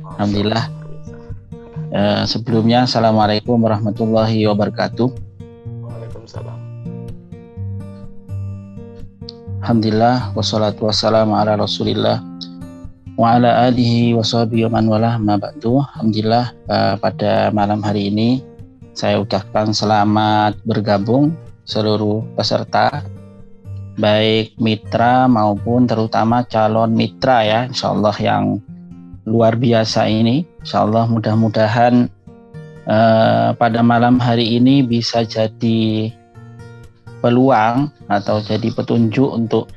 Alhamdulillah. Sebelumnya Assalamualaikum warahmatullahi wabarakatuh. Waalaikumsalam. Alhamdulillah wassalatu wassalamu ala Rasulillah wa ala alihi wa sahbihi wa man walah ma ba'du. Alhamdulillah, pada malam hari ini saya ucapkan selamat bergabung seluruh peserta, baik mitra maupun terutama calon mitra ya, insyaallah yang luar biasa ini. Insyaallah mudah-mudahan pada malam hari ini bisa jadi peluang atau jadi petunjuk untuk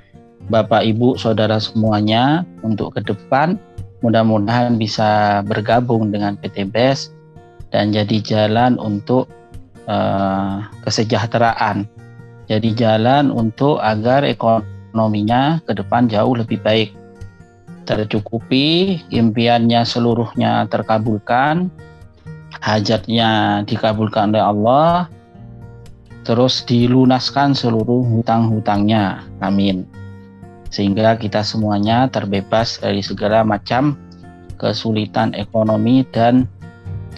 Bapak Ibu Saudara semuanya untuk ke depan. Mudah-mudahan bisa bergabung dengan PT BES dan jadi jalan untuk kesejahteraan. Jadi jalan untuk agar ekonominya ke depan jauh lebih baik, tercukupi, impiannya seluruhnya terkabulkan, hajatnya dikabulkan oleh Allah, terus dilunaskan seluruh hutang-hutangnya, amin. Sehingga kita semuanya terbebas dari segala macam kesulitan ekonomi dan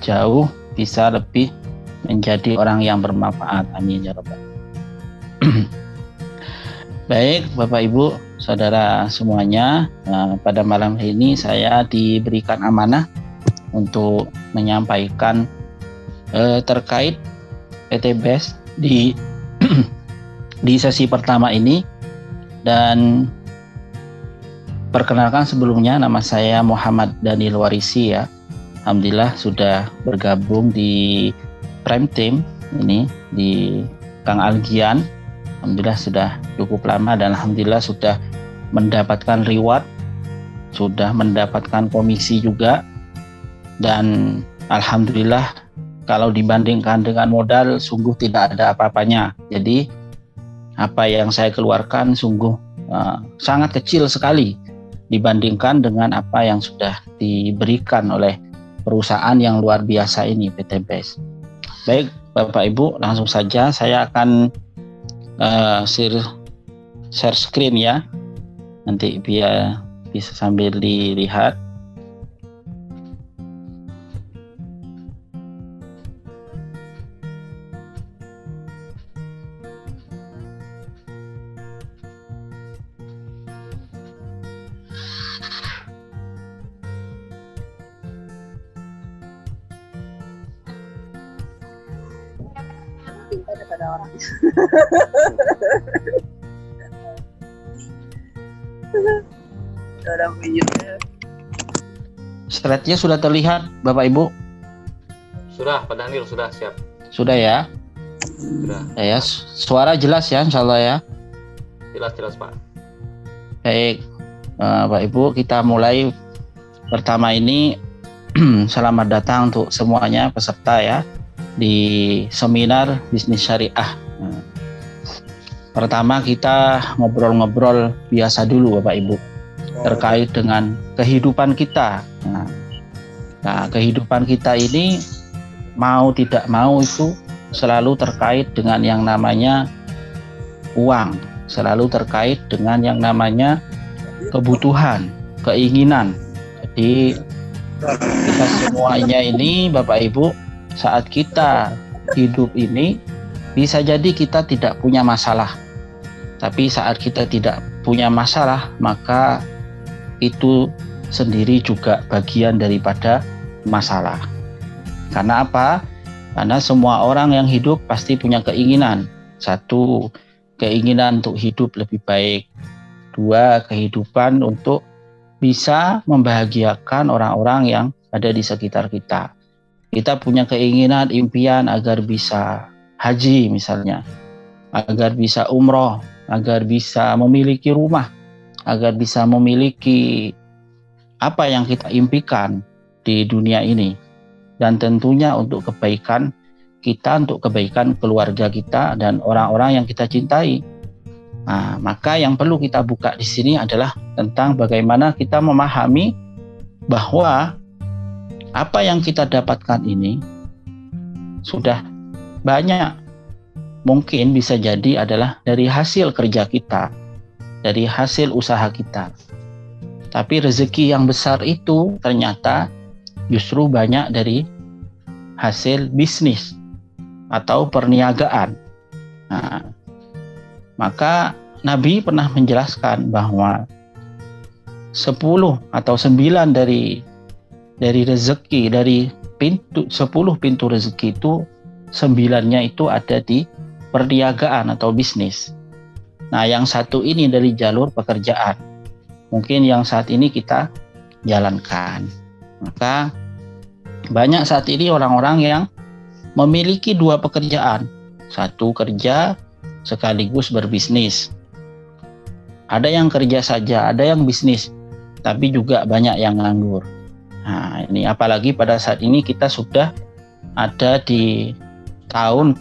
jauh bisa lebih menjadi orang yang bermanfaat, amin ya rabbal. Baik Bapak Ibu Saudara semuanya, pada malam hari ini saya diberikan amanah untuk menyampaikan terkait PT BES di sesi pertama ini. Dan perkenalkan sebelumnya, nama saya Muhammad Daniel Warisi ya. Alhamdulillah sudah bergabung di Prime Team ini di Kang Algian. Alhamdulillah sudah cukup lama dan alhamdulillah sudah mendapatkan reward, sudah mendapatkan komisi juga, dan alhamdulillah kalau dibandingkan dengan modal sungguh tidak ada apa-apanya. Jadi apa yang saya keluarkan sungguh sangat kecil sekali dibandingkan dengan apa yang sudah diberikan oleh perusahaan yang luar biasa ini, PT BES. Baik Bapak Ibu, langsung saja saya akan share screen ya, nanti biar bisa sambil dilihat. Slide-nya sudah terlihat Bapak Ibu? Sudah, Pak Daniel, sudah siap. Sudah ya? Sudah. Ya, suara jelas ya insyaallah ya? Jelas Pak. Baik, Bapak Ibu, kita mulai. Pertama ini selamat datang untuk semuanya peserta ya di seminar bisnis syariah. Pertama kita ngobrol-ngobrol biasa dulu Bapak Ibu terkait dengan kehidupan kita. Nah, kehidupan kita ini mau tidak mau itu selalu terkait dengan yang namanya uang, selalu terkait dengan yang namanya kebutuhan, keinginan. Jadi kita semuanya ini Bapak Ibu, saat kita hidup ini bisa jadi kita tidak punya masalah. Tapi saat kita tidak punya masalah, maka itu sendiri juga bagian daripada masalah. Karena apa? Karena semua orang yang hidup pasti punya keinginan. Satu, keinginan untuk hidup lebih baik. Dua, kehidupan untuk bisa membahagiakan orang-orang yang ada di sekitar kita. Kita punya keinginan, impian agar bisa haji misalnya, agar bisa umroh, agar bisa memiliki rumah, agar bisa memiliki apa yang kita impikan di dunia ini. Dan tentunya untuk kebaikan kita, untuk kebaikan keluarga kita dan orang-orang yang kita cintai. Nah, maka yang perlu kita buka di sini adalah tentang bagaimana kita memahami bahwa apa yang kita dapatkan ini sudah banyak, mungkin bisa jadi adalah dari hasil kerja kita, dari hasil usaha kita. Tapi rezeki yang besar itu ternyata justru banyak dari hasil bisnis atau perniagaan. Nah, maka Nabi pernah menjelaskan bahwa 10 atau 9 dari rezeki, dari 10 pintu rezeki itu 9-nya itu ada di perniagaan atau bisnis. Nah, yang satu ini dari jalur pekerjaan. Mungkin yang saat ini kita jalankan. Maka banyak saat ini orang-orang yang memiliki 2 pekerjaan. Satu kerja sekaligus berbisnis. Ada yang kerja saja, ada yang bisnis, tapi juga banyak yang nganggur. Nah, ini apalagi pada saat ini kita sudah ada di tahun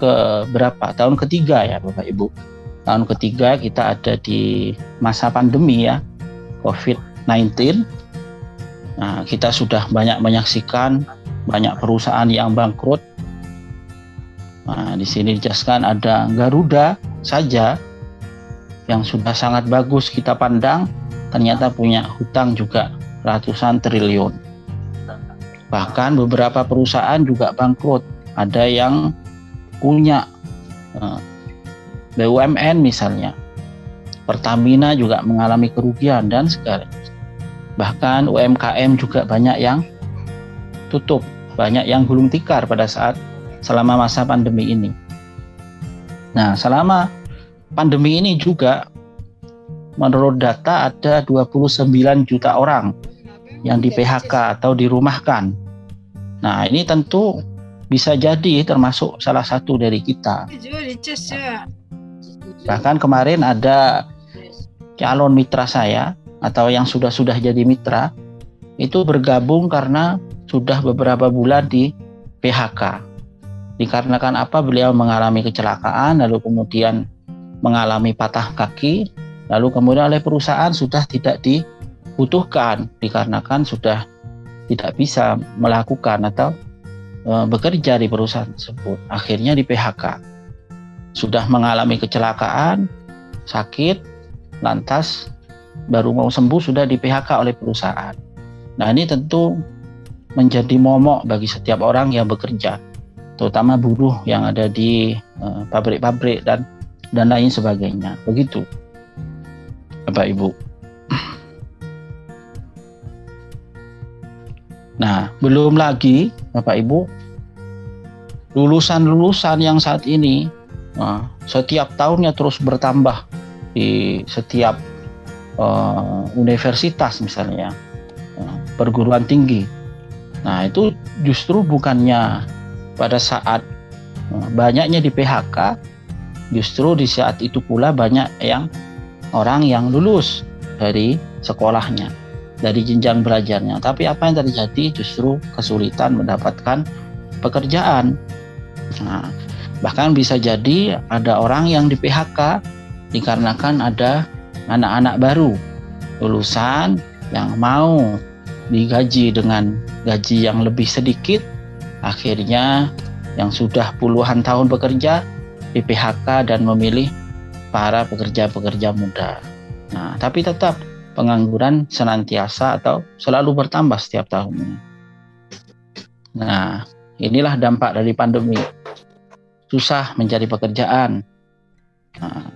berapa? Tahun ketiga ya Bapak Ibu. Tahun ketiga kita ada di masa pandemi ya, COVID-19. Nah, kita sudah banyak menyaksikan banyak perusahaan yang bangkrut. Nah, di sini dijelaskan ada Garuda saja yang sudah sangat bagus kita pandang, ternyata punya hutang juga ratusan triliun. Bahkan beberapa perusahaan juga bangkrut. Ada yang punya BUMN misalnya, Pertamina juga mengalami kerugian dan segala. Bahkan UMKM juga banyak yang tutup, banyak yang gulung tikar selama masa pandemi ini. Nah, selama pandemi ini juga menurut data ada 29 juta orang yang di PHK atau dirumahkan. Nah, ini tentu bisa jadi termasuk salah satu dari kita. Bahkan kemarin ada calon mitra saya atau yang sudah jadi mitra itu bergabung karena sudah beberapa bulan di PHK. Dikarenakan apa? Beliau mengalami kecelakaan, lalu kemudian mengalami patah kaki, lalu kemudian oleh perusahaan sudah tidak dibutuhkan dikarenakan sudah tidak bisa melakukan atau bekerja di perusahaan tersebut. Akhirnya di PHK. Sudah mengalami kecelakaan, sakit, lantas baru mau sembuh sudah di PHK oleh perusahaan. Nah, ini tentu menjadi momok bagi setiap orang yang bekerja, terutama buruh yang ada di pabrik-pabrik dan lain sebagainya. Begitu Bapak Ibu. Nah, belum lagi Bapak Ibu, lulusan yang saat ini setiap tahunnya terus bertambah di setiap universitas misalnya, perguruan tinggi. Nah, itu justru bukannya pada saat banyaknya di PHK, justru di saat itu pula banyak orang yang lulus dari sekolahnya, dari jenjang belajarnya. Tapi apa yang terjadi? Justru kesulitan mendapatkan pekerjaan. Nah, bahkan bisa jadi ada orang yang di PHK dikarenakan ada anak-anak baru lulusan yang mau digaji dengan gaji yang lebih sedikit. Akhirnya yang sudah puluhan tahun bekerja di PHK dan memilih para pekerja-pekerja muda. Nah, tapi tetap pengangguran senantiasa atau selalu bertambah setiap tahunnya. Nah, inilah dampak dari pandemi. Susah mencari pekerjaan. Nah,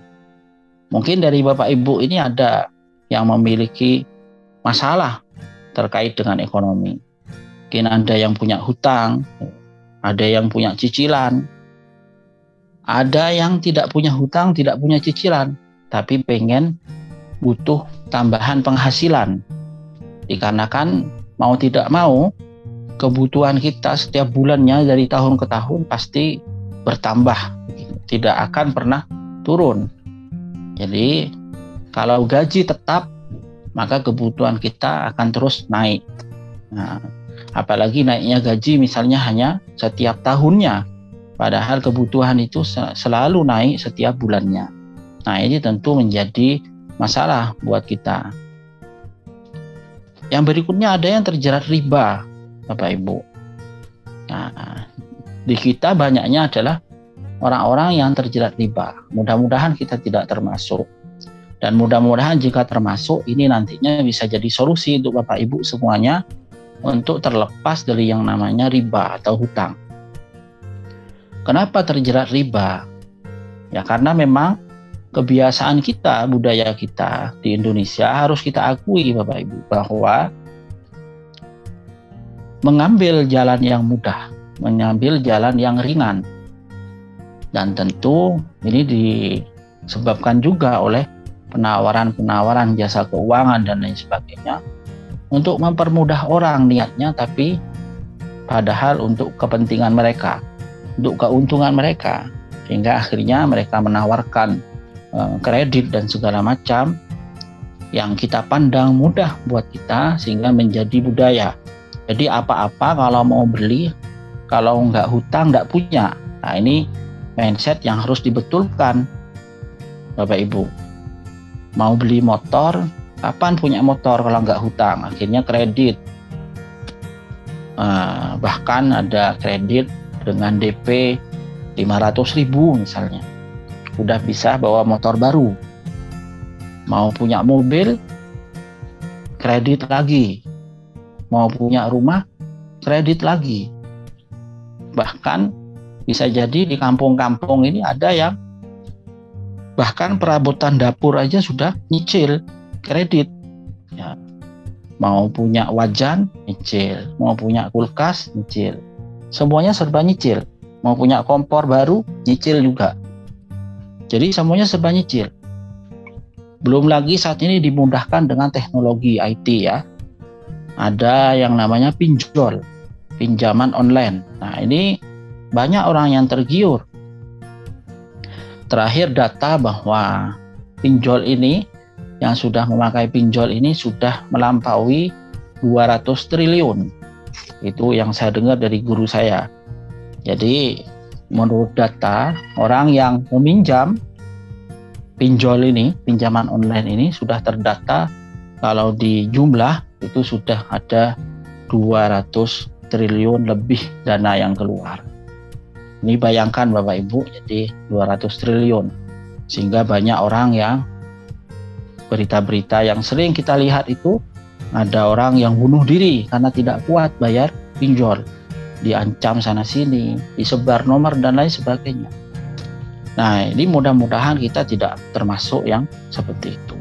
mungkin dari Bapak Ibu ini ada yang memiliki masalah terkait dengan ekonomi. Mungkin ada yang punya hutang, ada yang punya cicilan, ada yang tidak punya hutang, tidak punya cicilan, tapi butuh tambahan penghasilan. Dikarenakan mau tidak mau, kebutuhan kita setiap bulannya dari tahun ke tahun pasti bertambah, tidak akan pernah turun. Jadi kalau gaji tetap, maka kebutuhan kita akan terus naik. Nah, apalagi naiknya gaji misalnya hanya setiap tahunnya, padahal kebutuhan itu selalu naik setiap bulannya. Nah, ini tentu menjadi masalah buat kita. Yang berikutnya ada yang terjerat riba, Bapak Ibu. Nah, di kita banyaknya adalah orang-orang yang terjerat riba. Mudah-mudahan kita tidak termasuk. Dan mudah-mudahan jika termasuk, ini nantinya bisa jadi solusi untuk Bapak Ibu semuanya untuk terlepas dari yang namanya riba atau hutang. Kenapa terjerat riba? Ya karena memang kebiasaan kita, budaya kita di Indonesia harus kita akui Bapak Ibu bahwa mengambil jalan yang mudah, mengambil jalan yang ringan. Dan tentu ini disebabkan juga oleh penawaran-penawaran jasa keuangan dan lain sebagainya untuk mempermudah orang niatnya, tapi padahal untuk kepentingan mereka, untuk keuntungan mereka, sehingga akhirnya mereka menawarkan kredit dan segala macam yang kita pandang mudah buat kita sehingga menjadi budaya. Jadi apa-apa kalau mau beli, kalau nggak hutang nggak punya. Nah ini mindset yang harus dibetulkan Bapak Ibu. Mau beli motor, kapan punya motor kalau nggak hutang? Akhirnya kredit. Bahkan ada kredit dengan DP 500.000 misalnya. Udah bisa bawa motor baru. Mau punya mobil, kredit lagi. Mau punya rumah, kredit lagi. Bahkan bisa jadi di kampung-kampung ini ada yang bahkan perabotan dapur aja sudah nyicil kredit. Ya. Mau punya wajan, nyicil. Mau punya kulkas, nyicil. Semuanya serba nyicil. Mau punya kompor baru, nyicil juga. Jadi semuanya serba nyicil. Belum lagi saat ini dimudahkan dengan teknologi IT ya. Ada yang namanya pinjol, pinjaman online. Nah ini banyak orang yang tergiur. Terakhir data bahwa pinjol ini, yang sudah memakai pinjol ini sudah melampaui 200 triliun. Itu yang saya dengar dari guru saya. Jadi menurut data, orang yang meminjam pinjol ini, pinjaman online ini sudah terdata kalau di jumlah itu sudah ada 200 triliun lebih dana yang keluar. Ini bayangkan Bapak Ibu, jadi 200 triliun. Sehingga banyak orang yang berita-berita yang sering kita lihat itu, ada orang yang bunuh diri karena tidak kuat bayar pinjol. Diancam sana sini, disebar nomor dan lain sebagainya. Nah, ini mudah-mudahan kita tidak termasuk yang seperti itu.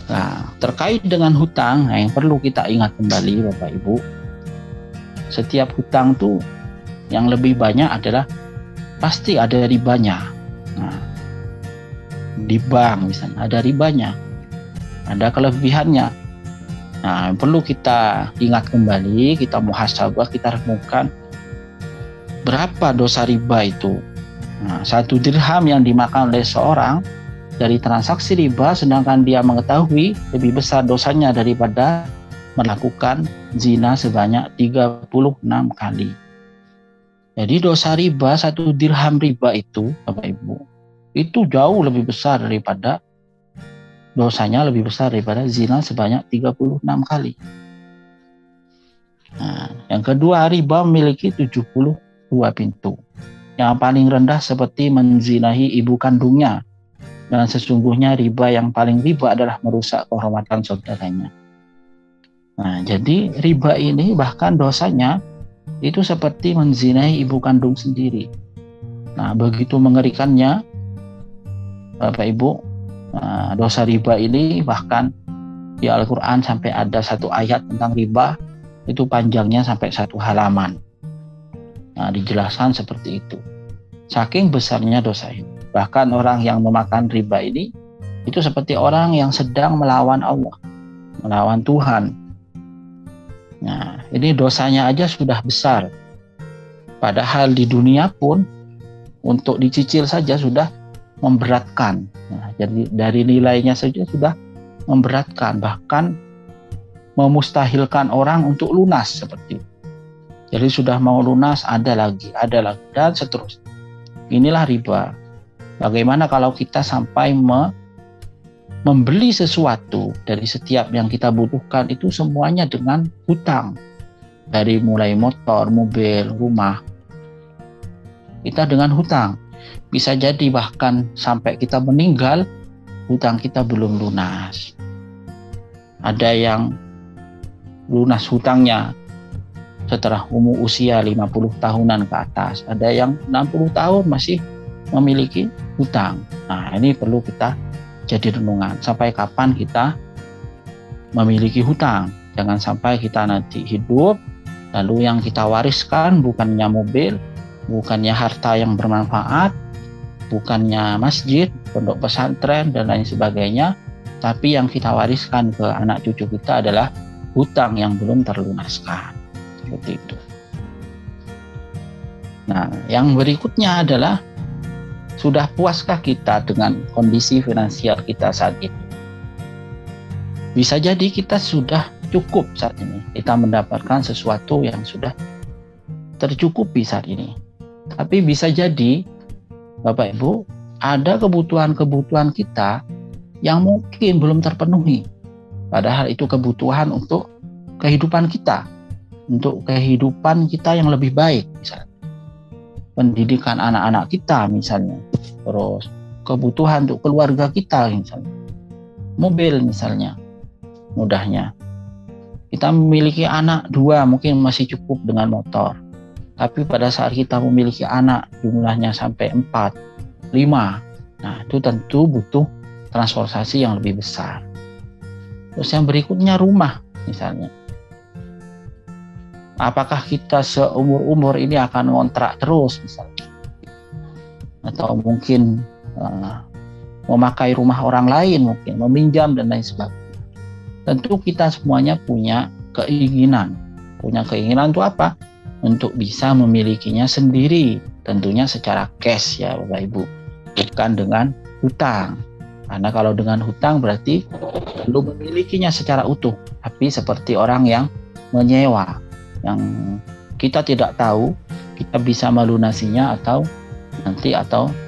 Nah, terkait dengan hutang, yang perlu kita ingat kembali Bapak Ibu, setiap hutang tuh yang lebih banyak adalah pasti ada ribanya. Nah, di bank misalnya ada ribanya, ada kelebihannya. Nah, yang perlu kita ingat kembali, kita muhasabah, kita renungkan berapa dosa riba itu. Nah, 1 dirham yang dimakan oleh seorang dari transaksi riba, sedangkan dia mengetahui lebih besar dosanya daripada melakukan zina sebanyak 36 kali. Jadi dosa riba, 1 dirham riba itu, Bapak Ibu, itu jauh lebih besar daripada dosanya lebih besar daripada zina sebanyak 36 kali. Nah, yang kedua, riba memiliki 72 pintu. Yang paling rendah seperti menzinahi ibu kandungnya. Dan sesungguhnya riba yang paling riba adalah merusak kehormatan saudaranya. Nah, jadi riba ini bahkan dosanya itu seperti menzinahi ibu kandung sendiri. Nah, begitu mengerikannya, Bapak Ibu, dosa riba ini bahkan di Al-Quran sampai ada 1 ayat tentang riba, itu panjangnya sampai 1 halaman. Nah, dijelaskan seperti itu. Saking besarnya dosa ini. Bahkan orang yang memakan riba ini, itu seperti orang yang sedang melawan Allah, melawan Tuhan. Nah, ini dosanya aja sudah besar. Padahal di dunia pun, untuk dicicil saja sudah memberatkan. Nah, jadi dari nilainya saja sudah memberatkan, bahkan memustahilkan orang untuk lunas seperti itu. Jadi sudah mau lunas, ada lagi, dan seterusnya. Inilah riba. Bagaimana kalau kita sampai membeli sesuatu dari setiap yang kita butuhkan itu semuanya dengan hutang. Dari mulai motor, mobil, rumah. Kita dengan hutang. Bisa jadi bahkan sampai kita meninggal, hutang kita belum lunas. Ada yang lunas hutangnya setelah umur usia 50 tahunan ke atas. Ada yang 60 tahun masih memiliki hutang. Nah, ini perlu kita jadi renungan. Sampai kapan kita memiliki hutang? Jangan sampai kita nanti hidup, lalu yang kita wariskan bukannya mobil, bukannya harta yang bermanfaat, bukannya masjid, pondok pesantren, dan lain sebagainya, tapi yang kita wariskan ke anak cucu kita adalah hutang yang belum terlunaskan. Seperti itu. Nah, yang berikutnya adalah, sudah puaskah kita dengan kondisi finansial kita saat ini? Bisa jadi kita sudah cukup saat ini. Kita mendapatkan sesuatu yang sudah tercukupi saat ini. Tapi bisa jadi, Bapak Ibu, ada kebutuhan-kebutuhan kita yang mungkin belum terpenuhi. Padahal itu kebutuhan untuk kehidupan kita. Untuk kehidupan kita yang lebih baik, misalnya. Pendidikan anak-anak kita, misalnya. Terus kebutuhan untuk keluarga kita, misalnya. Mobil, misalnya. Mudahnya. Kita memiliki anak 2 mungkin masih cukup dengan motor. Tapi pada saat kita memiliki anak jumlahnya sampai 4, 5, nah itu tentu butuh transportasi yang lebih besar. Terus yang berikutnya rumah misalnya. Apakah kita seumur-umur ini akan ngontrak terus misalnya? Atau mungkin memakai rumah orang lain, mungkin meminjam dan lain sebagainya. Tentu kita semuanya punya keinginan. Punya keinginan itu apa? Untuk bisa memilikinya sendiri. Tentunya secara cash ya Bapak Ibu. Bukan dengan hutang. Karena kalau dengan hutang berarti belum memilikinya secara utuh. Tapi seperti orang yang menyewa. Yang kita tidak tahu kita bisa melunasinya atau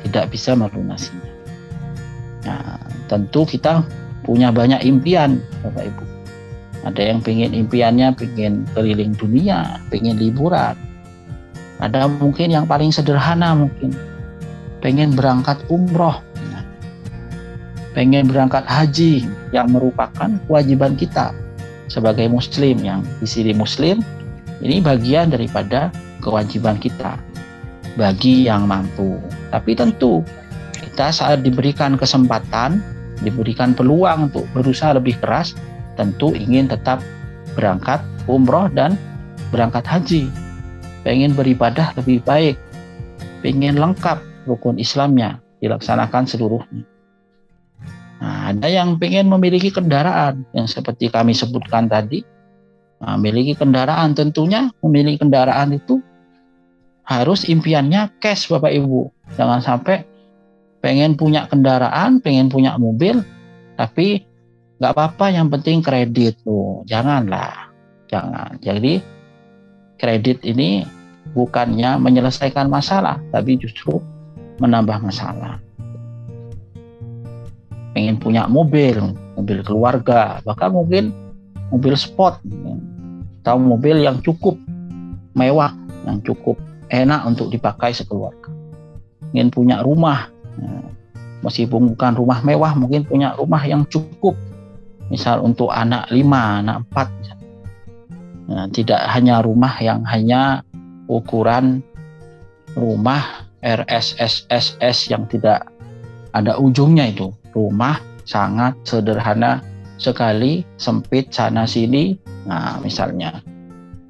tidak bisa melunasinya. Nah, tentu kita punya banyak impian Bapak Ibu. Ada yang impiannya pengen keliling dunia, pengen liburan. Ada mungkin yang paling sederhana mungkin pengen berangkat umroh, pengen berangkat haji yang merupakan kewajiban kita sebagai muslim. Yang di sini muslim ini bagian daripada kewajiban kita bagi yang mampu. Tapi tentu kita saat diberikan kesempatan, diberikan peluang untuk berusaha lebih keras, tentu ingin tetap berangkat umroh dan berangkat haji. Pengen beribadah lebih baik, pengen lengkap rukun Islamnya dilaksanakan seluruhnya. Nah, ada yang pengen memiliki kendaraan yang seperti kami sebutkan tadi. Nah, memiliki kendaraan, tentunya memiliki kendaraan itu harus impiannya cash Bapak Ibu. Jangan sampai pengen punya kendaraan, pengen punya mobil, tapi nggak apa-apa, yang penting kredit tuh. Janganlah, jangan. Jadi kredit ini bukannya menyelesaikan masalah, tapi justru menambah masalah. Pengen punya mobil keluarga, bahkan mungkin mobil sport, atau mobil yang cukup mewah, yang cukup enak untuk dipakai sekeluarga. Ingin punya rumah, meskipun bukan rumah mewah, mungkin punya rumah yang cukup. Misal untuk anak 5, anak 4. Nah, tidak hanya rumah yang hanya ukuran rumah RSSSS yang tidak ada ujungnya itu. Rumah sangat sederhana sekali, sempit sana sini. Nah, misalnya.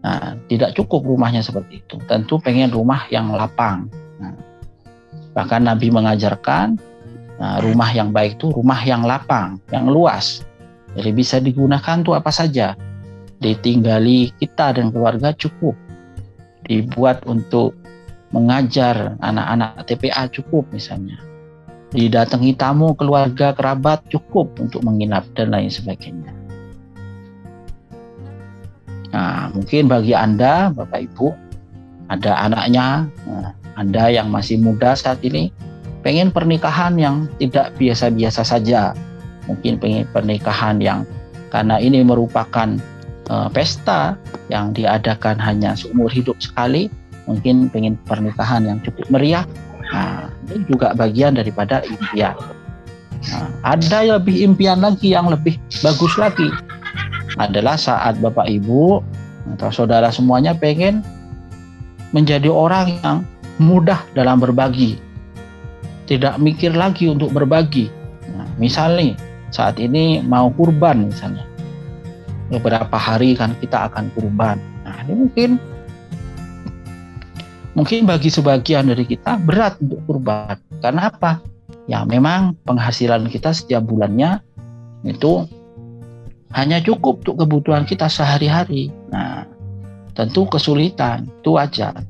Nah, tidak cukup rumahnya seperti itu. Tentu pengen rumah yang lapang. Nah, bahkan Nabi mengajarkan rumah yang baik itu rumah yang lapang, yang luas. Jadi bisa digunakan tuh apa saja. Ditinggali kita dan keluarga cukup. Dibuat untuk mengajar anak-anak TPA cukup misalnya. Didatangi tamu keluarga kerabat cukup untuk menginap dan lain sebagainya. Nah, mungkin bagi Anda Bapak Ibu ada anaknya, Anda yang masih muda saat ini pengen pernikahan yang tidak biasa-biasa saja. Mungkin pengen pernikahan yang karena ini merupakan pesta yang diadakan hanya seumur hidup sekali, mungkin pengen pernikahan yang cukup meriah. Nah, ini juga bagian daripada impian. Nah, ada lebih impian lagi yang lebih bagus lagi. adalah saat Bapak Ibu atau saudara semuanya pengen menjadi orang yang mudah dalam berbagi, tidak mikir lagi untuk berbagi. Nah, misalnya saat ini mau kurban misalnya, beberapa hari kan kita akan kurban. Nah, ini mungkin bagi sebagian dari kita berat untuk kurban. Karena apa? Ya memang penghasilan kita setiap bulannya itu hanya cukup untuk kebutuhan kita sehari-hari. Nah, tentu kesulitan, itu wajar.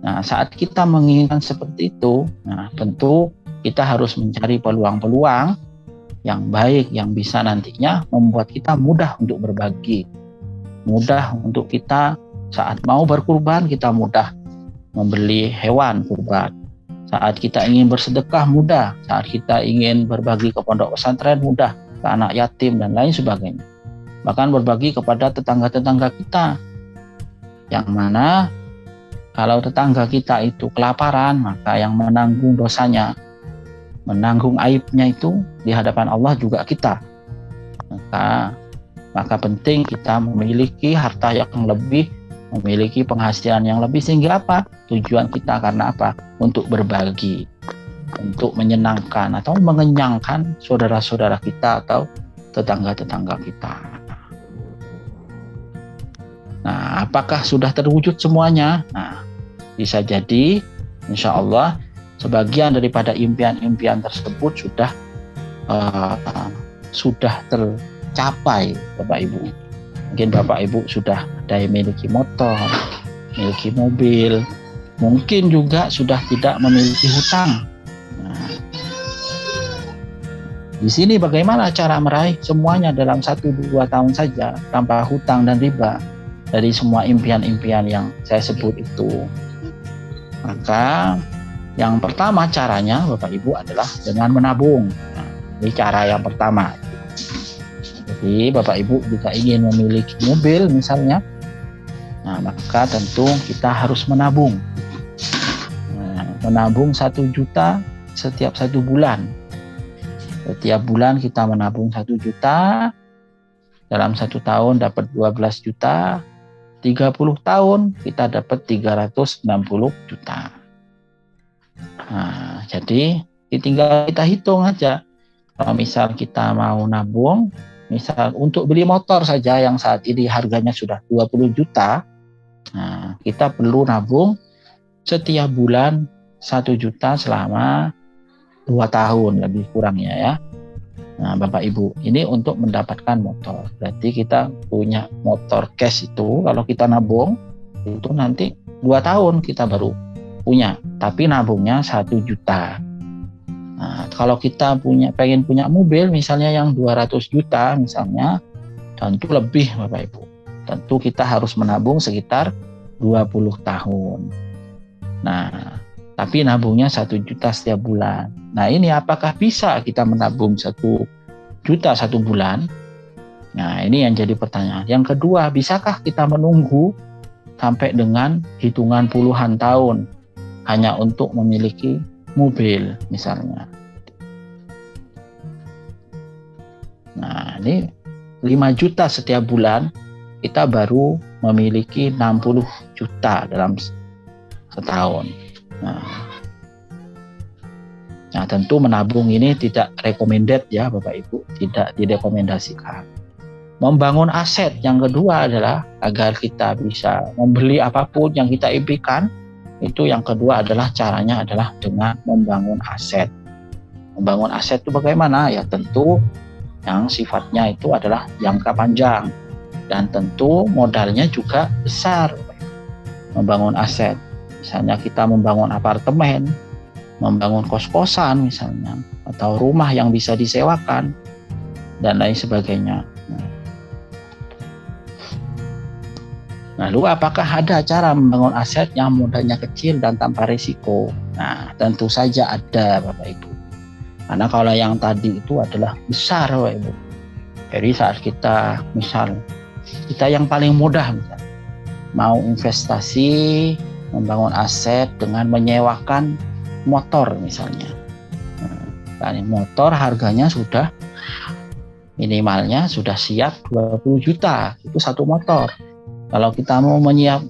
Nah, saat kita menginginkan seperti itu, nah tentu kita harus mencari peluang-peluang yang baik, yang bisa nantinya membuat kita mudah untuk berbagi. Mudah untuk kita saat mau berkurban, kita mudah membeli hewan kurban. Saat kita ingin bersedekah, mudah. Saat kita ingin berbagi ke pondok pesantren, mudah. Ke anak yatim dan lain sebagainya. Bahkan berbagi kepada tetangga-tetangga kita. Yang mana kalau tetangga kita itu kelaparan, maka yang menanggung dosanya, menanggung aibnya itu di hadapan Allah juga kita. Maka penting kita memiliki harta yang lebih, memiliki penghasilan yang lebih, sehingga apa? Tujuan kita karena apa? Untuk berbagi, untuk menyenangkan atau mengenyangkan saudara-saudara kita atau tetangga-tetangga kita. Nah, apakah sudah terwujud semuanya? Nah, bisa jadi insya Allah sebagian daripada impian-impian tersebut sudah tercapai, Bapak Ibu. Mungkin Bapak Ibu sudah ada yang memiliki motor, memiliki mobil, mungkin juga sudah tidak memiliki hutang. Nah, di sini bagaimana cara meraih semuanya dalam 1-2 tahun saja tanpa hutang dan riba dari semua impian-impian yang saya sebut itu? Maka yang pertama caranya Bapak Ibu adalah dengan menabung. Nah, ini cara yang pertama. Jadi Bapak Ibu jika ingin memiliki mobil misalnya, nah maka tentu kita harus menabung. Nah, menabung 1 juta setiap 1 bulan. Setiap bulan kita menabung 1 juta, dalam 1 tahun dapat 12 juta, 30 tahun kita dapat 360 juta. Nah, jadi tinggal kita hitung aja. Kalau misal kita mau nabung, misal untuk beli motor saja yang saat ini harganya sudah 20 juta, nah, kita perlu nabung setiap bulan 1 juta selama 2 tahun lebih kurangnya ya. Nah, Bapak Ibu, ini untuk mendapatkan motor. Berarti kita punya motor cash itu, kalau kita nabung, itu nanti 2 tahun kita baru punya. Tapi nabungnya 1 juta. Nah, kalau kita pengen punya mobil, misalnya yang 200 juta misalnya, tentu lebih Bapak Ibu. Tentu kita harus menabung sekitar 20 tahun. Nah, tapi nabungnya 1 juta setiap bulan. Nah, ini apakah bisa kita menabung 1 juta 1 bulan? Nah, ini yang jadi pertanyaan. Yang kedua, bisakah kita menunggu sampai dengan hitungan puluhan tahun hanya untuk memiliki mobil misalnya? Nah, ini 5 juta setiap bulan, kita baru memiliki 60 juta dalam setahun. Nah, tentu menabung ini tidak recommended ya Bapak Ibu, tidak direkomendasikan. Membangun aset yang kedua adalah agar kita bisa membeli apapun yang kita impikan. Itu yang kedua adalah caranya adalah dengan membangun aset. Membangun aset itu bagaimana? Ya tentu yang sifatnya itu adalah jangka panjang dan tentu modalnya juga besar. Membangun aset, misalnya kita membangun apartemen, membangun kos-kosan misalnya, atau rumah yang bisa disewakan dan lain sebagainya. Lalu apakah ada cara membangun aset yang modalnya kecil dan tanpa risiko? Nah, tentu saja ada Bapak Ibu. Karena kalau yang tadi itu adalah besar Bapak Ibu. Jadi saat kita kita yang paling mudah misalnya, mau investasi, membangun aset dengan menyewakan motor misalnya. Nah, motor harganya sudah minimalnya sudah siap 20 juta, itu satu motor. Kalau kita mau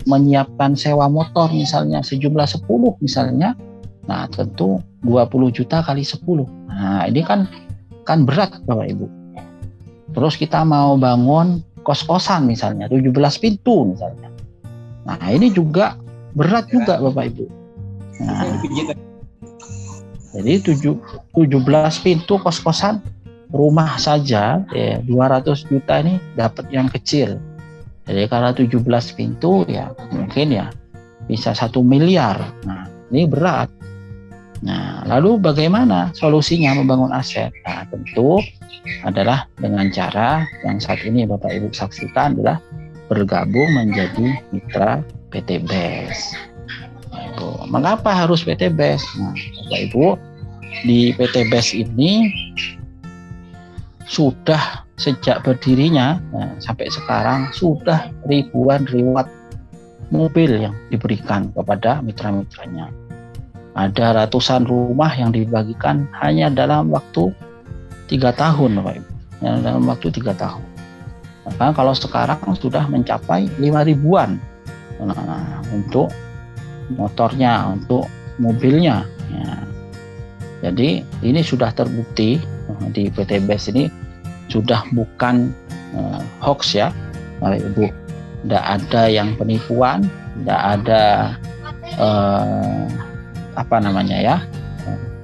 menyiapkan sewa motor misalnya sejumlah 10 misalnya, nah tentu 20 juta kali 10. Nah ini kan berat Bapak Ibu. Terus kita mau bangun kos-kosan misalnya 17 pintu misalnya. Nah ini juga berat juga Bapak Ibu. Nah, jadi 17 pintu kos-kosan, rumah saja 200 juta ini dapat yang kecil. Jadi kalau 17 pintu ya mungkin ya bisa 1 miliar. Nah ini berat. Nah lalu bagaimana solusinya membangun aset? Nah tentu adalah dengan cara yang saat ini Bapak Ibu saksikan adalah bergabung menjadi mitra PT BES. Mengapa harus PT BES? Nah Bapak Ibu, di PT BES ini sudah sejak berdirinya sampai sekarang sudah ribuan reward mobil yang diberikan kepada mitra-mitranya. Ada ratusan rumah yang dibagikan hanya dalam waktu 3 tahun Bapak Ibu. Dalam waktu 3 tahun. Maka kalau sekarang sudah mencapai 5.000-an untuk motornya, untuk mobilnya. Ya. Jadi ini sudah terbukti di PT BES ini sudah bukan hoax ya, Bapak Ibu. Tidak ada yang penipuan, tidak ada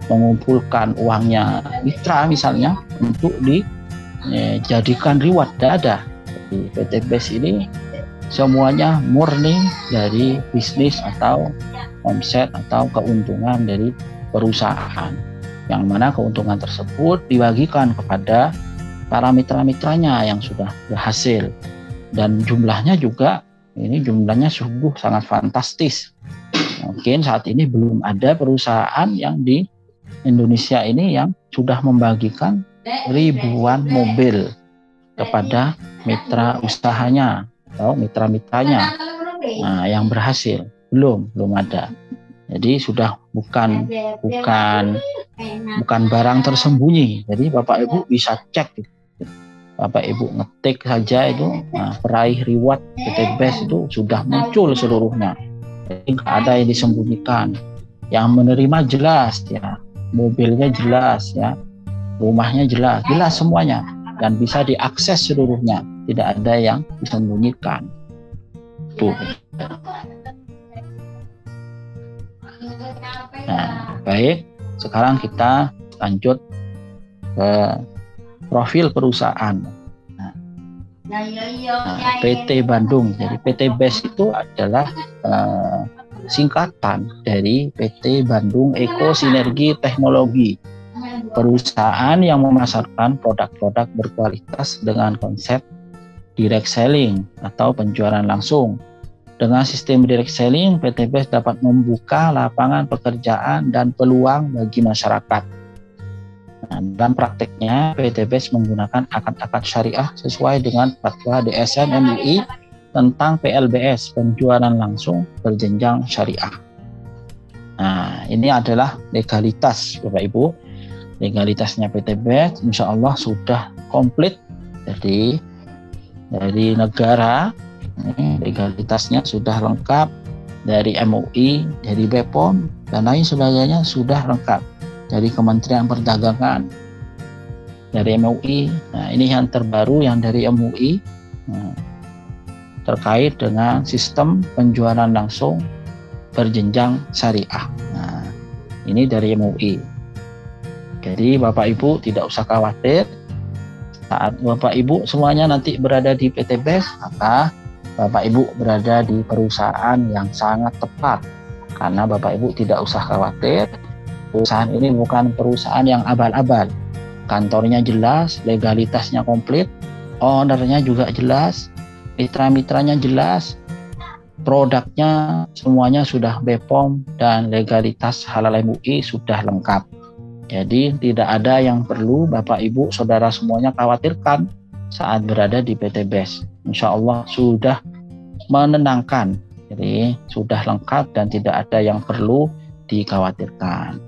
mengumpulkan uangnya mitra misalnya untuk dijadikan reward. Tidak ada. Di PT BES ini semuanya murni dari bisnis atau omset atau keuntungan dari perusahaan, yang mana keuntungan tersebut dibagikan kepada para mitra-mitranya yang sudah berhasil, dan jumlahnya juga sungguh sangat fantastis. Mungkin saat ini belum ada perusahaan yang di Indonesia ini yang sudah membagikan ribuan mobil kepada mitra usahanya atau mitra-mitranya yang berhasil. Belum ada. Jadi sudah bukan barang tersembunyi. Jadi Bapak Ibu bisa cek. Bapak Ibu ngetik saja itu peraih reward PT BES itu sudah muncul seluruhnya. Jadi nggak ada yang disembunyikan. Yang menerima jelas ya, mobilnya jelas ya, rumahnya jelas semuanya, dan bisa diakses seluruhnya. Tidak ada yang disembunyikan. Tuh. Nah, baik. Sekarang kita lanjut ke profil perusahaan. PT Bandung. Jadi PT BES itu adalah singkatan dari PT Bandung Eko Sinergi Teknologi. Perusahaan yang memasarkan produk-produk berkualitas dengan konsep direct selling atau penjualan langsung. Dengan sistem direct selling, PT BES dapat membuka lapangan pekerjaan dan peluang bagi masyarakat. Nah, dalam prakteknya, PT BES menggunakan akad-akad syariah sesuai dengan fatwa DSN MUI tentang PLBS, penjualan langsung berjenjang syariah. Nah, ini adalah legalitas, Bapak Ibu. Legalitasnya PT BES, insya Allah sudah komplit. Jadi, dari negara, legalitasnya sudah lengkap, dari MUI, dari BPOM, dan lain sebagainya sudah lengkap. Dari Kementerian Perdagangan, dari MUI. Nah, ini yang terbaru yang dari MUI terkait dengan sistem penjualan langsung berjenjang syariah. Nah, ini dari MUI. Jadi Bapak Ibu tidak usah khawatir. Saat Bapak Ibu semuanya nanti berada di PT BES, maka Bapak Ibu berada di perusahaan yang sangat tepat. Karena Bapak Ibu tidak usah khawatir. Perusahaan ini bukan perusahaan yang abal-abal. Kantornya jelas, legalitasnya komplit, ownernya juga jelas, mitra-mitranya jelas, produknya semuanya sudah BPOM dan legalitas halal MUI sudah lengkap. Jadi tidak ada yang perlu Bapak Ibu Saudara semuanya khawatirkan saat berada di PT BES. Insya Allah sudah menenangkan. Jadi sudah lengkap dan tidak ada yang perlu dikhawatirkan.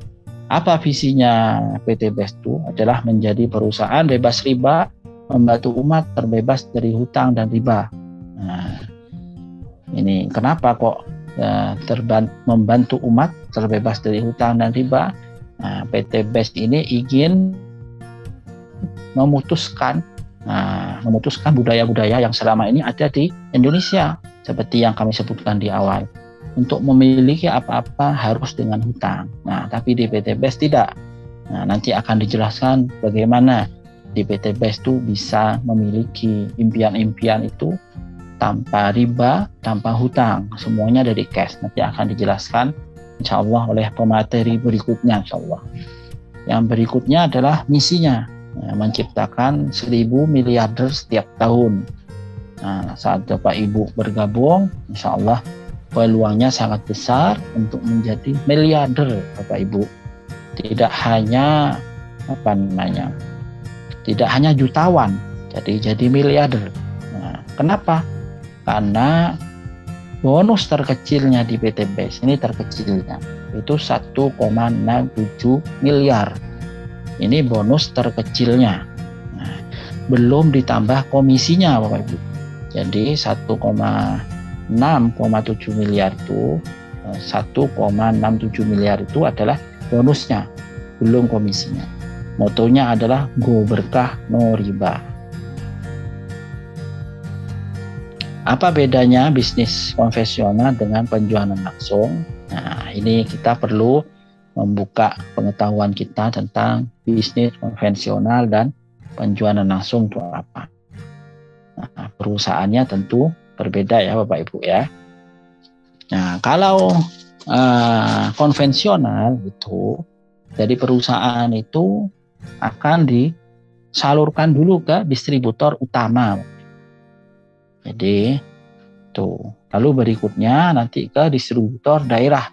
Apa visinya PT BES itu adalah menjadi perusahaan bebas riba membantu umat terbebas dari hutang dan riba. Nah, ini kenapa kok membantu umat terbebas dari hutang dan riba? Nah, PT BES ini ingin memutuskan budaya-budaya yang selama ini ada di Indonesia, seperti yang kami sebutkan di awal. Untuk memiliki apa-apa harus dengan hutang. Nah, tapi di PT BES tidak. Nah, nanti akan dijelaskan bagaimana di PT BES itu bisa memiliki impian-impian itu tanpa riba, tanpa hutang, semuanya dari cash. Nanti akan dijelaskan insya Allah oleh pemateri berikutnya, insya Allah. Yang berikutnya adalah misinya, menciptakan 1.000 miliarder setiap tahun. Nah, saat Bapak Ibu bergabung, insya Allah peluangnya sangat besar untuk menjadi miliarder, Bapak Ibu. Tidak hanya tidak hanya jutawan, jadi miliarder. Nah, kenapa? Karena bonus terkecilnya di PT BES ini terkecilnya itu 1,67 miliar. Ini bonus terkecilnya. Nah, belum ditambah komisinya, Bapak Ibu. Jadi 1,6,7 miliar itu 1,67 miliar itu adalah bonusnya, belum komisinya. Motonya adalah Go Berkah No Riba. Apa bedanya bisnis konvensional dengan penjualan langsung? Nah, ini kita perlu membuka pengetahuan kita tentang bisnis konvensional dan penjualan langsung itu apa. Nah, perusahaannya tentu berbeda ya Bapak Ibu ya. Nah, kalau konvensional itu, jadi perusahaan itu akan disalurkan dulu ke distributor utama. Jadi lalu berikutnya nanti ke distributor daerah.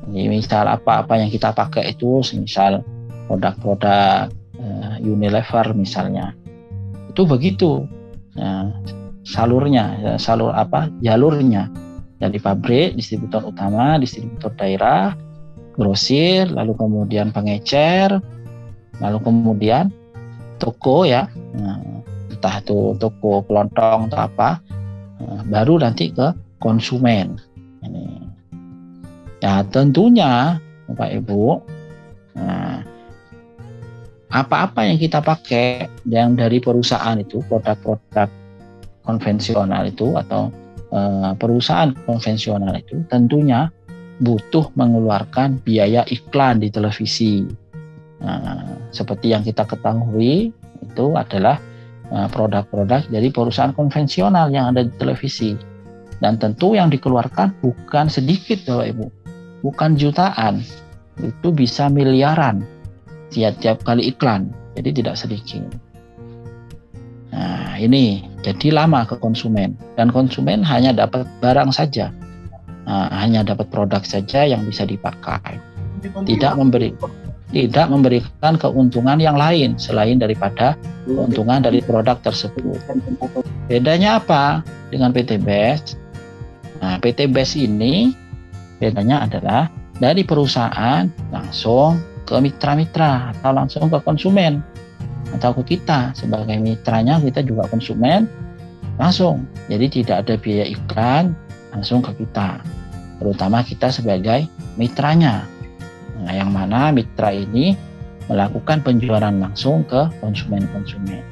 Jadi misal apa-apa yang kita pakai itu, misal produk-produk Unilever misalnya, itu begitu jalurnya dari pabrik, distributor utama, distributor daerah, grosir, lalu kemudian pengecer, lalu kemudian toko ya. Entah itu toko kelontong atau apa, baru nanti ke konsumen. Ini. Ya tentunya Bapak Ibu, apa-apa yang kita pakai yang dari perusahaan itu, produk-produk konvensional itu atau perusahaan konvensional itu tentunya butuh mengeluarkan biaya iklan di televisi. Seperti yang kita ketahui itu adalah produk-produk dari perusahaan konvensional yang ada di televisi, dan tentu yang dikeluarkan bukan sedikit Bapak Ibu, bukan jutaan, itu bisa miliaran tiap kali iklan, jadi tidak sedikit. Nah ini jadi lama ke konsumen, dan konsumen hanya dapat barang saja, hanya dapat produk saja yang bisa dipakai, tidak memberikan keuntungan yang lain selain daripada keuntungan dari produk tersebut. Bedanya apa dengan PT BES? Nah, PT BES ini bedanya adalah dari perusahaan langsung ke mitra-mitra atau langsung ke konsumen atau ke kita sebagai mitranya, kita juga konsumen langsung. Jadi tidak ada biaya iklan, langsung ke kita, terutama kita sebagai mitranya. Nah, yang mana mitra ini melakukan penjualan langsung ke konsumen-konsumen.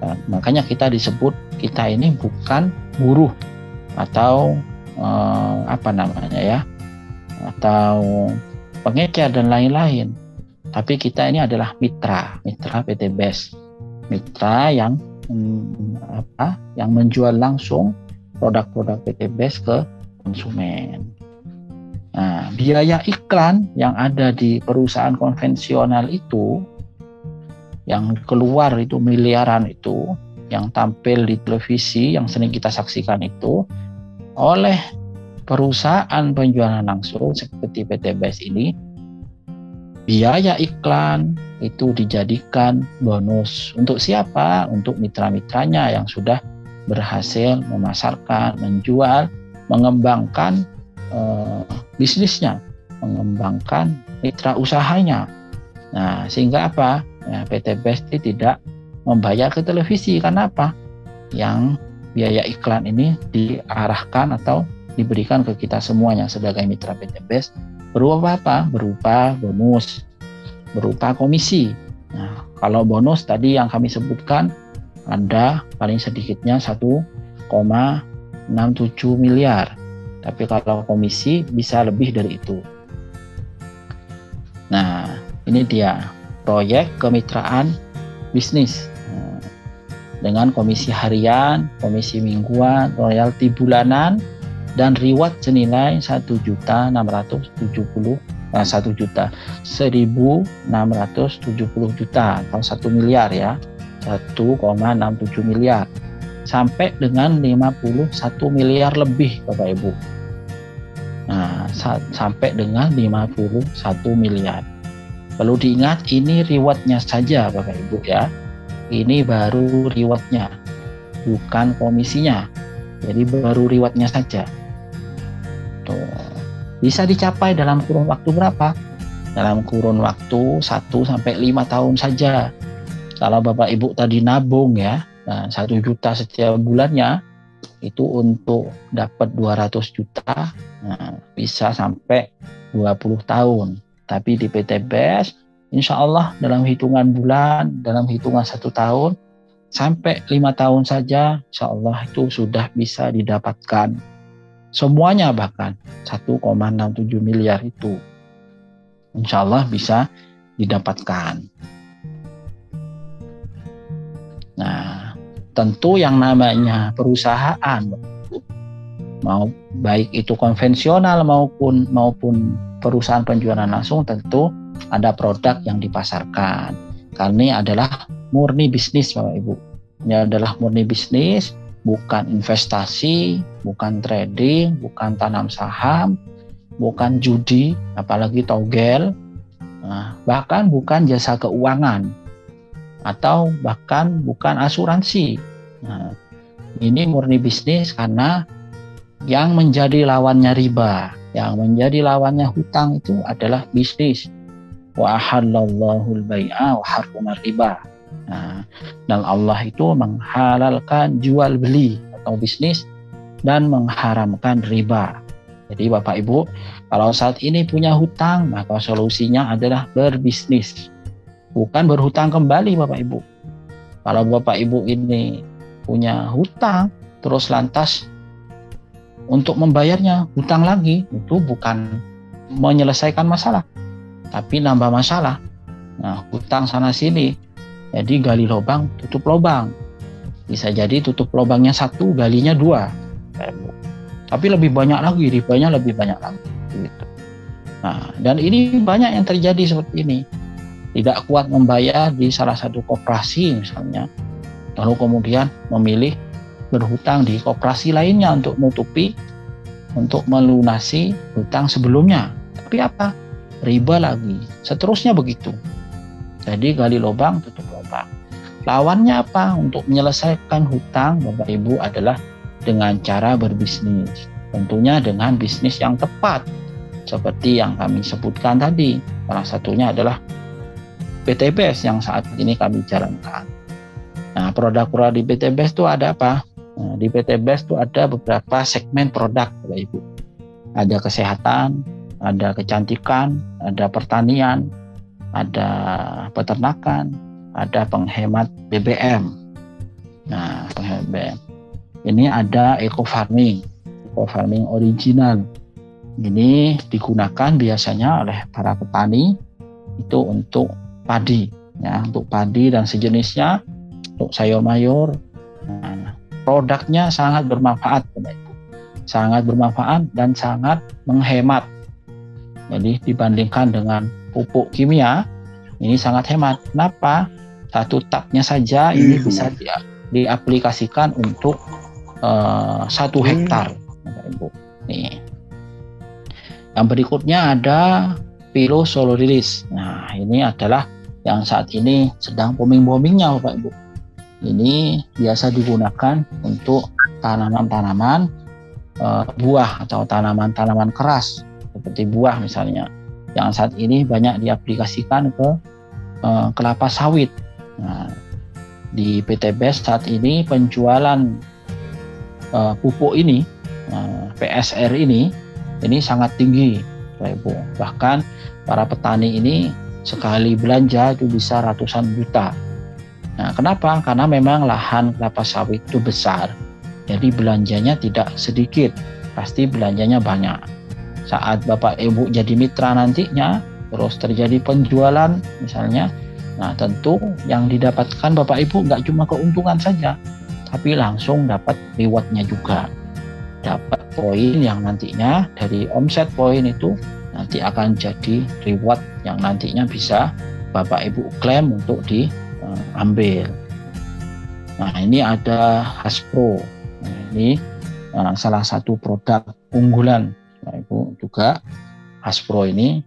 Nah, makanya kita ini bukan buruh atau atau pengecer dan lain-lain. Tapi kita ini adalah mitra PT BES, mitra yang menjual langsung produk-produk PT BES ke konsumen. Nah, biaya iklan yang ada di perusahaan konvensional itu, yang keluar itu miliaran itu, yang tampil di televisi, yang sering kita saksikan itu, oleh perusahaan penjualan langsung seperti PT BES ini, biaya iklan itu dijadikan bonus. Untuk siapa? Untuk mitra-mitranya yang sudah berhasil memasarkan, menjual, mengembangkan bisnisnya, mengembangkan mitra usahanya. Nah, sehingga apa? PT BES tidak membayar ke televisi. Karena apa? Yang biaya iklan ini diarahkan atau diberikan ke kita semuanya sebagai mitra PT BES berupa apa? Berupa bonus, berupa komisi. Nah, kalau bonus tadi yang kami sebutkan ada paling sedikitnya 1,67 miliar. Tapi kalau komisi bisa lebih dari itu. Nah, ini dia proyek kemitraan bisnis. Nah, dengan komisi harian, komisi mingguan, royalti bulanan, dan reward senilai 1.670 juta atau 1 miliar ya, 1,67 miliar sampai dengan 51 miliar lebih Bapak Ibu. Nah, sampai dengan 51 miliar. Perlu diingat ini rewardnya saja Bapak Ibu ya. Ini baru rewardnya, bukan komisinya. Jadi baru rewardnya saja. Tuh. Bisa dicapai dalam kurun waktu berapa? Dalam kurun waktu 1-5 tahun saja. Kalau Bapak Ibu tadi nabung ya, nah 1 juta setiap bulannya, itu untuk dapat 200 juta, nah, bisa sampai 20 tahun. Tapi di PT BES, insya Allah dalam hitungan bulan, dalam hitungan 1 tahun, sampai 5 tahun saja, insya Allah itu sudah bisa didapatkan. Semuanya bahkan 1,67 miliar itu, insya Allah bisa didapatkan. Nah, tentu yang namanya perusahaan, mau baik itu konvensional maupun perusahaan penjualan langsung, tentu ada produk yang dipasarkan. Karena ini adalah murni bisnis Bapak Ibu. Ini adalah murni bisnis, bukan investasi, bukan trading, bukan tanam saham, bukan judi, apalagi togel, bahkan bukan jasa keuangan, atau bahkan bukan asuransi. Nah, ini murni bisnis karena yang menjadi lawannya riba, yang menjadi lawannya hutang itu adalah bisnis. Wa ahallallahu al-bai'a wa harrama riba. Nah, dan Allah itu menghalalkan jual beli atau bisnis dan mengharamkan riba. Jadi Bapak Ibu, kalau saat ini punya hutang, maka solusinya adalah berbisnis. Bukan berhutang kembali Bapak Ibu. Kalau Bapak Ibu ini punya hutang, terus lantas untuk membayarnya hutang lagi, itu bukan menyelesaikan masalah, tapi nambah masalah. Nah, hutang sana sini, jadi gali lubang, tutup lubang. Bisa jadi tutup lubangnya 1, galinya 2. Tapi lebih banyak lagi, ribanya lebih banyak lagi. Gitu. Nah, dan ini banyak yang terjadi seperti ini. Tidak kuat membayar di salah satu koperasi misalnya, lalu kemudian memilih berhutang di koperasi lainnya untuk melunasi hutang sebelumnya. Tapi apa? Riba lagi. Seterusnya begitu. Jadi gali lubang, tutup lubang. Lawannya apa? Untuk menyelesaikan hutang Bapak Ibu adalah dengan cara berbisnis. Tentunya dengan bisnis yang tepat. Seperti yang kami sebutkan tadi. Salah satunya adalah PT BES yang saat ini kami jalankan. Nah, produk-produk di PT BES itu ada apa? Nah, di PT BES itu ada beberapa segmen produk, Bapak Ibu. Ada kesehatan, ada kecantikan, ada pertanian, ada peternakan, ada penghemat BBM. Nah, penghemat BBM. Ini ada eco farming original. Ini digunakan biasanya oleh para petani itu untuk padi, ya, untuk padi dan sejenisnya, untuk sayur mayur. Nah, produknya sangat bermanfaat, sangat bermanfaat dan sangat menghemat. Jadi dibandingkan dengan pupuk kimia, ini sangat hemat. Kenapa? 1 tabnya saja ini bisa diaplikasikan untuk 1 hektar. Nih. Yang berikutnya ada Pilosolaris. Nah, ini adalah yang saat ini sedang booming-boomingnya Bapak Ibu. Ini biasa digunakan untuk tanaman-tanaman buah atau tanaman-tanaman keras seperti buah misalnya, yang saat ini banyak diaplikasikan ke kelapa sawit. Nah, di PT BEST saat ini penjualan pupuk ini, PSR ini sangat tinggi, Bapak Ibu. Bahkan para petani ini sekali belanja itu bisa ratusan juta. Nah, kenapa? Karena memang lahan kelapa sawit itu besar, jadi belanjanya tidak sedikit, pasti belanjanya banyak. Saat Bapak Ibu jadi mitra nantinya, terus terjadi penjualan misalnya, nah tentu yang didapatkan Bapak Ibu nggak cuma keuntungan saja, tapi langsung dapat rewardnya juga. Dapat poin yang nantinya dari omset poin itu nanti akan jadi reward yang nantinya bisa Bapak Ibu klaim untuk diambil. Nah, ini ada Haspro. Nah, ini salah satu produk unggulan Bapak Ibu juga. Haspro ini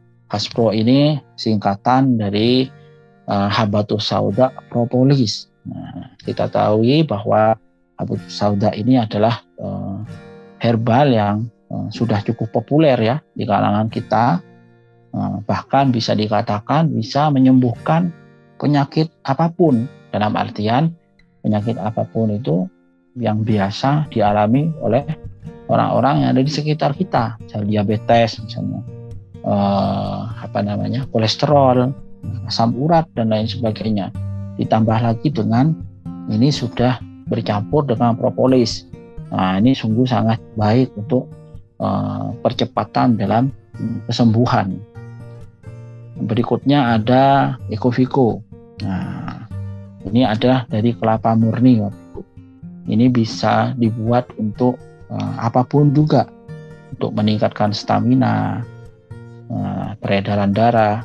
singkatan dari Habatus Sauda Propolis. Nah, kita tahu bahwa Habatus Sauda ini adalah herbal yang sudah cukup populer ya di kalangan kita, bahkan bisa dikatakan bisa menyembuhkan penyakit apapun, dalam artian penyakit apapun itu yang biasa dialami oleh orang-orang yang ada di sekitar kita, misalnya diabetes, misalnya kolesterol, asam urat dan lain sebagainya. Ditambah lagi dengan ini sudah bercampur dengan propolis. Nah, ini sungguh sangat baik untuk percepatan dalam kesembuhan. Berikutnya ada Ekovico. Nah, ini ada dari kelapa murni. Ini bisa dibuat untuk apapun juga, untuk meningkatkan stamina, peredaran darah,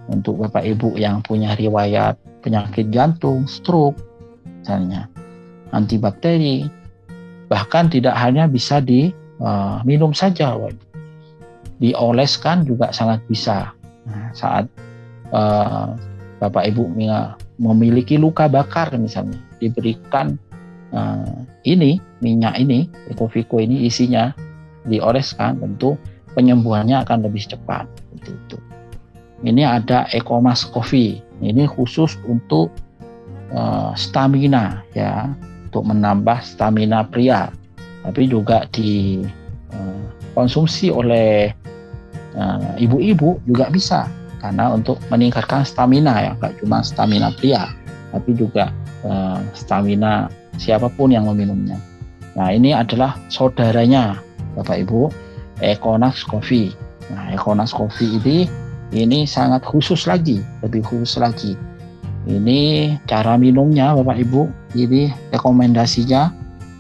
untuk Bapak Ibu yang punya riwayat penyakit jantung, stroke, misalnya, antibakteri. Bahkan tidak hanya bisa minum saja, dioleskan juga sangat bisa. Nah, saat Bapak Ibu memiliki luka bakar misalnya, diberikan minyak ini, Ekovico ini isinya dioleskan, tentu penyembuhannya akan lebih cepat. Itu. Ini ada Ecomas Coffee. Ini khusus untuk stamina ya, untuk menambah stamina pria, tapi juga dikonsumsi oleh ibu-ibu juga bisa, karena untuk meningkatkan stamina ya, nggak cuma stamina pria, tapi juga stamina siapapun yang meminumnya. Nah, ini adalah saudaranya Bapak Ibu, Econas Coffee. Nah, Econas Coffee ini sangat khusus lagi, lebih khusus lagi. Ini cara minumnya Bapak Ibu, ini rekomendasinya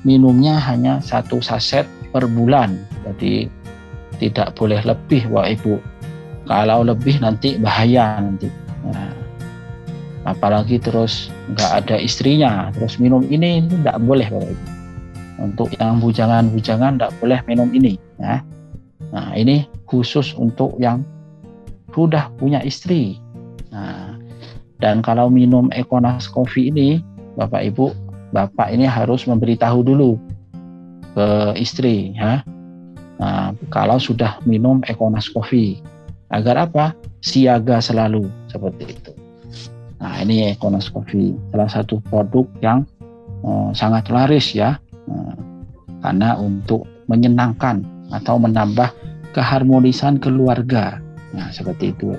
minumnya hanya 1 saset per bulan, jadi tidak boleh lebih Bapak Ibu. Kalau lebih nanti bahaya nanti. Nah, apalagi terus nggak ada istrinya, terus minum ini tidak boleh Bapak Ibu. Untuk yang bujangan-bujangan tidak boleh minum ini ya. Nah, ini khusus untuk yang sudah punya istri. Nah, dan kalau minum Econas Coffee ini, Bapak Ibu, Bapak ini harus memberitahu dulu ke istri ya. Nah, kalau sudah minum Econas Coffee, agar apa? Siaga selalu, seperti itu. Nah, ini Econas Coffee, salah satu produk yang sangat laris ya, karena untuk menyenangkan atau menambah keharmonisan keluarga. Nah, seperti itu.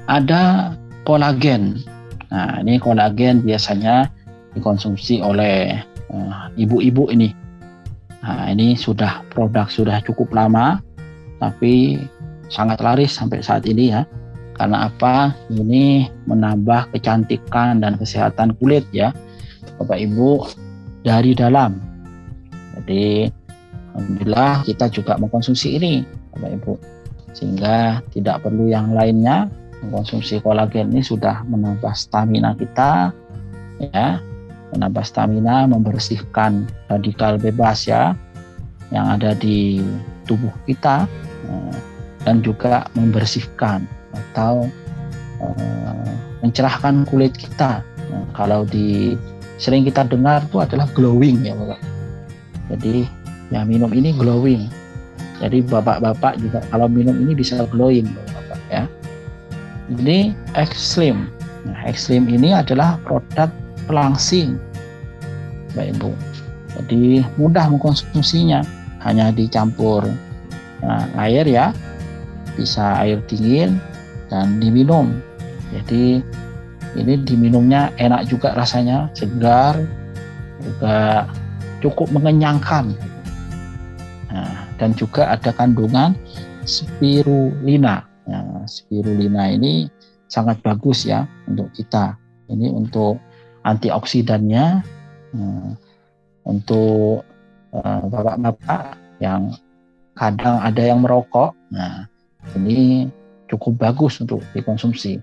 Ada kolagen. Nah, ini kolagen biasanya dikonsumsi oleh ibu-ibu ini. Nah, ini produk sudah cukup lama, tapi sangat laris sampai saat ini ya. Karena apa? Ini menambah kecantikan dan kesehatan kulit ya, Bapak Ibu, dari dalam. Jadi alhamdulillah kita juga mengkonsumsi ini Bapak Ibu, sehingga tidak perlu yang lainnya. Mengkonsumsi kolagen ini sudah menambah stamina kita ya, menambah stamina, membersihkan radikal bebas ya yang ada di tubuh kita, dan juga membersihkan atau mencerahkan kulit kita. Nah, kalau sering kita dengar itu adalah glowing ya Bapak. Jadi yang minum ini glowing. Jadi bapak-bapak juga kalau minum ini bisa glowing Bapak ya. Ini X-Slim. Nah, ekstrim ini adalah produk pelangsing, Bapak Ibu. Jadi mudah mengkonsumsinya, hanya dicampur air ya, bisa air dingin dan diminum. Jadi ini diminumnya enak juga rasanya, segar, juga cukup mengenyangkan. Nah, dan juga ada kandungan spirulina. Nah, spirulina ini sangat bagus ya untuk kita. Ini untuk antioksidannya, untuk bapak-bapak yang kadang ada yang merokok. Nah, ini cukup bagus untuk dikonsumsi.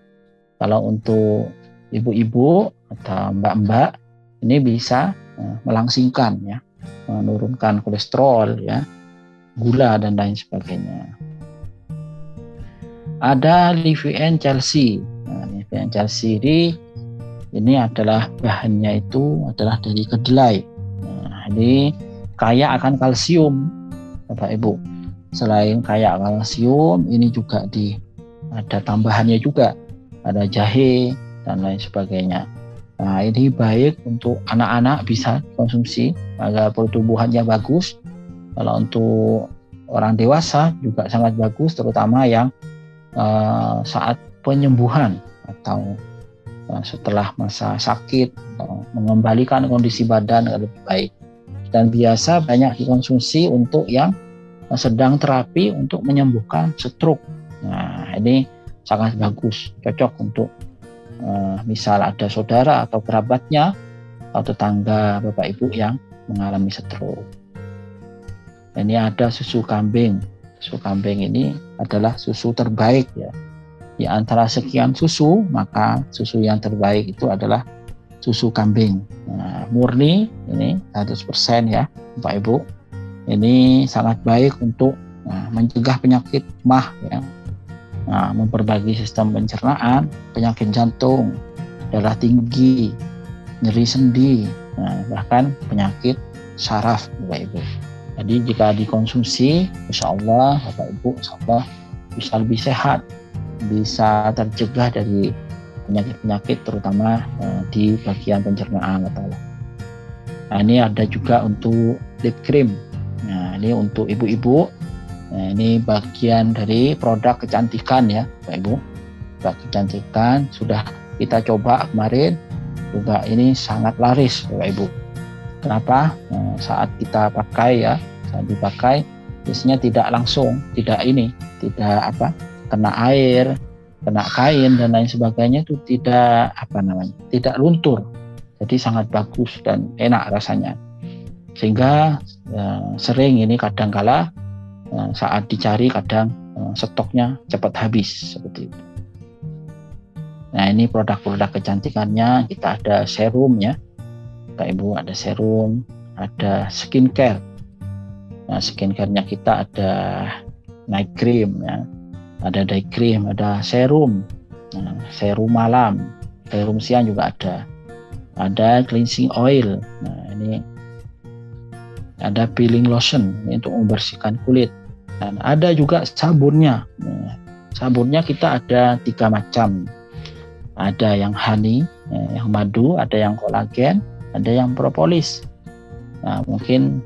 Kalau untuk ibu-ibu atau mbak-mbak, ini bisa melangsingkan ya, menurunkan kolesterol ya, gula dan lain sebagainya. Ada Livian Chelsea. Nah, Livian Chelsea ini adalah bahannya itu adalah dari kedelai. Nah, ini kaya akan kalsium, Bapak Ibu. Selain kaya kalsium, ini juga ada tambahannya juga, ada jahe dan lain sebagainya. Nah, ini baik untuk anak-anak, bisa konsumsi agar pertumbuhannya bagus. Kalau untuk orang dewasa juga sangat bagus, terutama yang saat penyembuhan atau setelah masa sakit, mengembalikan kondisi badan lebih baik. Dan biasa banyak dikonsumsi untuk yang sedang terapi untuk menyembuhkan stroke. Nah, ini sangat bagus, cocok untuk misal ada saudara atau kerabatnya atau tetangga Bapak Ibu yang mengalami stroke. Ini ada susu kambing. Susu kambing ini adalah susu terbaik ya. Di antara sekian susu, maka susu yang terbaik itu adalah susu kambing. Nah, murni ini 100% ya, Bapak Ibu. Ini sangat baik untuk mencegah penyakit mah ya. Nah, memperbaiki sistem pencernaan, penyakit jantung, darah tinggi, nyeri sendi, bahkan penyakit saraf, Bapak Ibu. Jadi jika dikonsumsi, insya Allah Bapak Ibu insya Allah bisa lebih sehat, bisa tercegah dari penyakit-penyakit terutama di bagian pencernaan. Nah, ini ada juga untuk lip cream. Nah, ini untuk ibu-ibu. Nah, ini bagian dari produk kecantikan ya Bapak Ibu. Produk kecantikan sudah kita coba kemarin, juga ini sangat laris Bapak Ibu. Kenapa? Saat kita pakai ya, saat dipakai biasanya tidak langsung, tidak kena air, kena kain dan lain sebagainya, itu tidak luntur. Jadi sangat bagus dan enak rasanya. Sehingga sering ini kadangkala saat dicari kadang stoknya cepat habis seperti itu. Nah, ini produk-produk kecantikannya, kita ada serum ya. Bapak Ibu, ada serum, ada skincare. Nah, skincare-nya kita ada night cream ya, ada day cream, ada serum, serum malam, serum siang juga ada cleansing oil. Nah, ini ada peeling lotion ini untuk membersihkan kulit, dan ada juga sabunnya. Nah, sabunnya kita ada 3 macam, ada yang honey, yang madu, ada yang kolagen, ada yang propolis. Nah, mungkin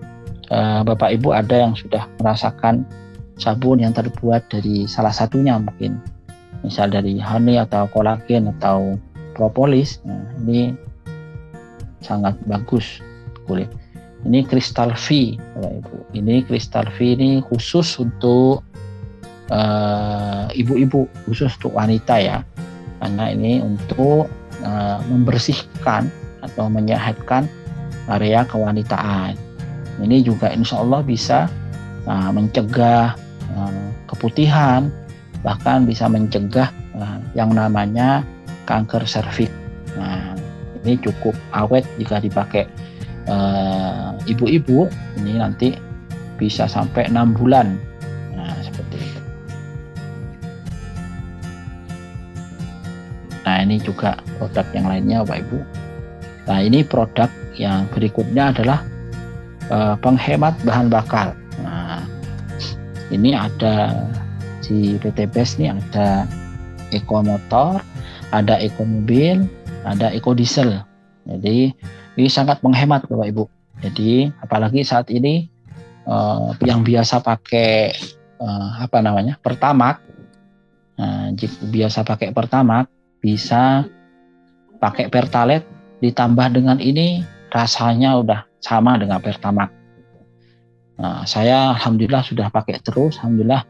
Bapak Ibu ada yang sudah merasakan sabun yang terbuat dari salah satunya, mungkin misal dari honey atau kolagen atau propolis. Nah, ini sangat bagus kulit. Ini Crystal V, Bapak Ibu. Ini Crystal V ini khusus untuk ibu-ibu, khusus untuk wanita ya, karena ini untuk membersihkan atau menyehatkan area kewanitaan. Ini juga insya Allah bisa mencegah keputihan, bahkan bisa mencegah yang namanya kanker serviks. Nah, ini cukup awet jika dipakai ibu-ibu, ini nanti bisa sampai 6 bulan. Nah, seperti itu. Nah, ini juga produk yang lainnya Bapak Ibu. Nah, ini produk yang berikutnya adalah penghemat bahan bakar. Nah, ini ada di PT BES nih, ada Eco Motor, ada eco mobil, ada eco diesel. Jadi ini sangat menghemat Bapak Ibu. Jadi apalagi saat ini yang biasa pakai Pertamax, biasa pakai Pertamax bisa pakai Pertalite, ditambah dengan ini rasanya udah sama dengan Pertamax. Saya alhamdulillah sudah pakai terus, alhamdulillah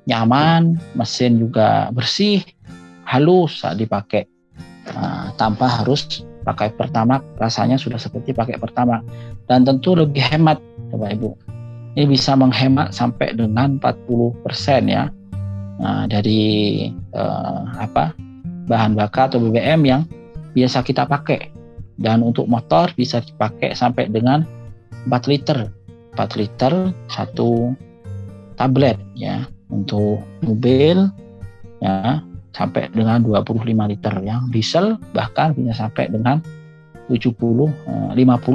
nyaman, mesin juga bersih, halus saat dipakai, tanpa harus pakai Pertamax, rasanya sudah seperti pakai Pertamax, dan tentu lebih hemat Bapak Ibu. Ini bisa menghemat sampai dengan 40% ya, dari bahan bakar atau BBM yang biasa kita pakai. Dan untuk motor bisa dipakai sampai dengan 4 liter satu tablet ya. Untuk mobil ya sampai dengan 25 liter, yang diesel bahkan bisa sampai dengan 50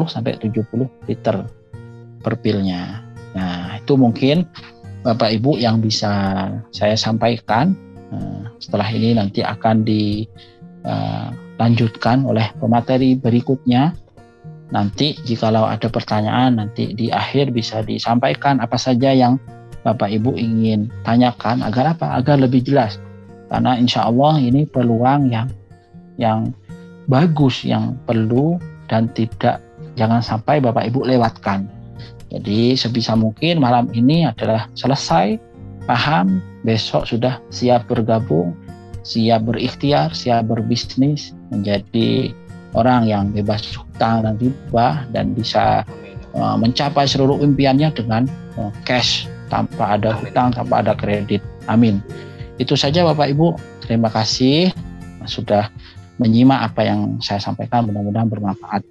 sampai 70 liter per pilnya. Nah, itu mungkin Bapak Ibu yang bisa saya sampaikan. Setelah ini nanti akan dilanjutkan oleh pemateri berikutnya. Nanti jikalau ada pertanyaan, nanti di akhir bisa disampaikan apa saja yang Bapak Ibu ingin tanyakan, agar apa? Agar lebih jelas. Karena insya Allah ini peluang yang bagus, yang perlu dan jangan sampai Bapak Ibu lewatkan. Jadi sebisa mungkin malam ini adalah selesai, paham, besok sudah siap bergabung, siap berikhtiar, siap berbisnis, menjadi orang yang bebas hutang dan riba, dan bisa mencapai seluruh impiannya dengan cash, tanpa ada hutang, tanpa ada kredit. Amin. Itu saja Bapak Ibu. Terima kasih sudah menyimak apa yang saya sampaikan, mudah-mudahan bermanfaat.